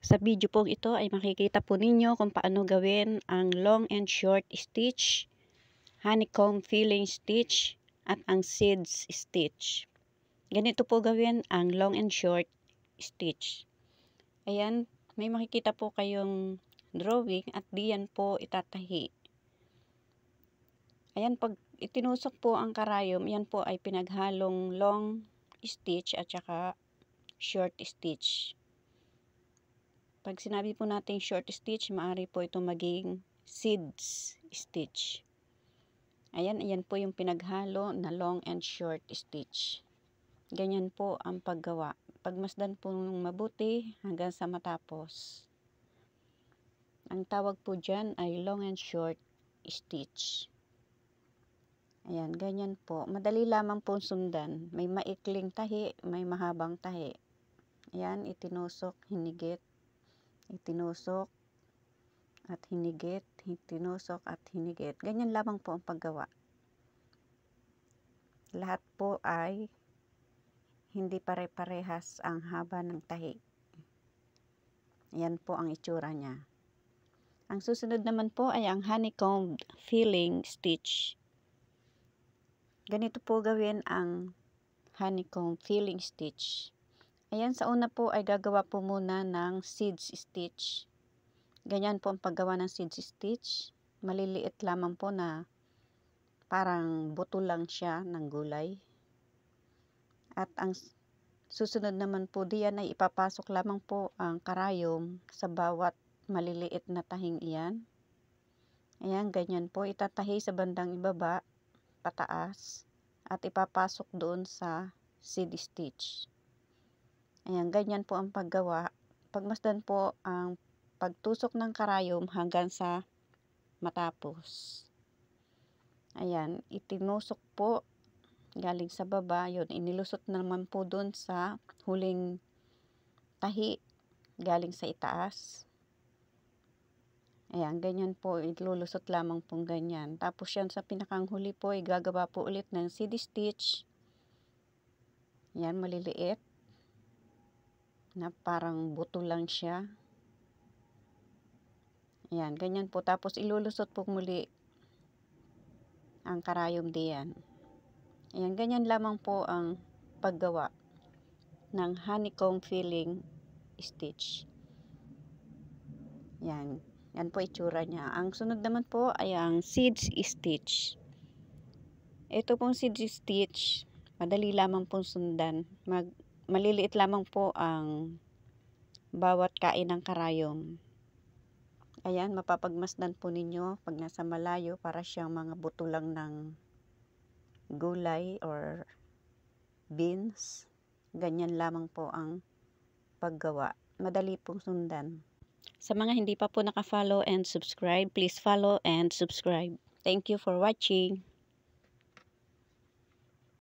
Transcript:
Sa video po ito ay makikita po ninyo kung paano gawin ang long and short stitch, honeycomb filling stitch, at ang seeds stitch. Ganito po gawin ang long and short stitch. Ayan, may makikita po kayong drawing at diyan po itatahi. Ayan, pag itinusok po ang karayom, yan po ay pinaghalong long stitch at saka short stitch. Pag sinabi po natin short stitch, maaari po ito maging seeds stitch. Ayan po yung pinaghalo na long and short stitch. Ganyan po ang paggawa. Pagmasdan po ng mabuti hanggang sa matapos. Ang tawag po dyan ay long and short stitch. Ayan, ganyan po. Madali lamang po sundan. May maikling tahi, may mahabang tahi. Ayan, itinusok, hinigit. Itinusok at hinigit, itinusok at hinigit. Ganyan lamang po ang paggawa. Lahat po ay hindi pare-parehas ang haba ng tahi. Yan po ang itsura niya. Ang susunod naman po ay ang honeycomb filling stitch. Ganito po gawin ang honeycomb filling stitch. Ayan, sa una po ay gagawa po muna ng seeds stitch. Ganyan po ang paggawa ng seeds stitch. Maliliit lamang po na parang buto lang siya ng gulay. At ang susunod naman po diyan ay ipapasok lamang po ang karayom sa bawat maliliit na tahing iyan. Ayan, ganyan po. Itatahi sa bandang ibaba, pataas, at ipapasok doon sa seed stitch. Ayan, ganyan po ang paggawa. Pagmasdan po ang pagtusok ng karayom hanggang sa matapos. Ayan, itinusok po galing sa baba. Yun, inilusot naman po doon sa huling tahi galing sa itaas. Ayan, ganyan po. Ilulusot lamang pong ganyan. Tapos yan sa pinakang huli po, igagawa po ulit ng seed stitch. Ayan, maliliit na parang buto lang siya. Ayan, ganyan po. Tapos ilulusot po muli ang karayom diyan. Ayan, ganyan lamang po ang paggawa ng honeycomb filling stitch. Ayan, yan po itsura niya. Ang sunod naman po ay ang seeds stitch. Ito pong seeds stitch, madali lamang pong sundan. Maliliit lamang po ang bawat kain ng karayom. Ayan, mapapagmasdan po ninyo pag nasa malayo para siyang mga buto lang ng gulay or beans. Ganyan lamang po ang paggawa. Madali pong sundan. Sa mga hindi pa po naka-follow and subscribe, please follow and subscribe. Thank you for watching.